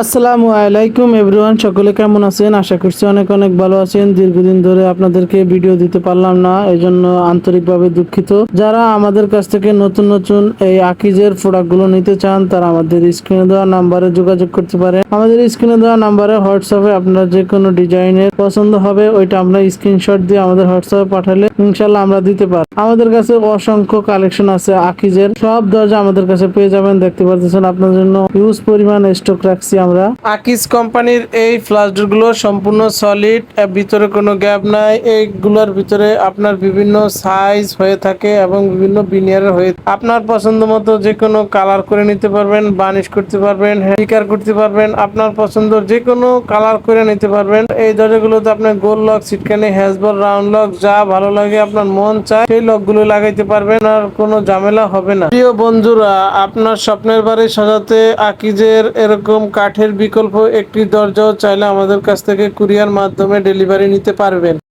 আসসালামু আলাইকুম এভরিওয়ান, সকলে কেমন আছেন? আশা করছি অনেক অনেক ভালো আছেন। দীর্ঘদিন ধরে আপনাদেরকে ভিডিও দিতে পারলাম না, এই জন্য আন্তরিকভাবে দুঃখিত। যারা আমাদের কাছ থেকে নতুন নতুন এই আকিজের প্রোডাক্টগুলো নিতে চান তারা আমাদের স্ক্রিনে দেওয়া নাম্বারে যোগাযোগ করতে পারেন। আমাদের স্ক্রিনে দেওয়া নাম্বারে হোয়াটসঅ্যাপে আপনার যে কোনো ডিজাইনের পছন্দ হবে ওইটা আমরা স্ক্রিনশট দিয়ে আমাদের হোয়াটসঅ্যাপে পাঠালে ইনশাল্লাহ আমরা দিতে পারি। আমাদের কাছে অসংখ্য কালেকশন আছে আকিজের, সব দরজা আমাদের কাছে পেয়ে যাবেন। দেখতে পাচ্ছেন আপনার জন্য হিউজ পরিমাণ স্টক রাখছি আমরা। আকিজ কোম্পানির এই ফ্ল্যাশ ডোরগুলো সম্পূর্ণ সলিড, ভিতরে কোনো গ্যাপ নাই। এইগুলোর ভিতরে আপনার বিভিন্ন সাইজ হয়ে থাকে এবং বিভিন্ন বিনিয়ারের হয়ে আপনার পছন্দ মতো যে কোনো কালার করে নিতে পারবেন, বার্নিশ করতে পারবেন, স্টিকার করতে পারবেন, আপনার পছন্দ যে কোনো কালার করে নিতে পারবেন। এই দরজাগুলোতে আপনার গোল লক, সিটকানি, হ্যাজবল, রাউন্ড লক যা ভালো লাগে আপনার মন চায় সেই লকগুলো লাগাইতে পারবেন, আর কোনো ঝামেলা হবে না। প্রিয় বন্ধুরা, আপনার স্বপ্নের বাড়ি সাজাতে আকিজের এরকম কাঠের বিকল্প একটি দরজাও চাইলে আমাদের কাছ থেকে কুরিয়ার মাধ্যমে ডেলিভারি নিতে পারবেন।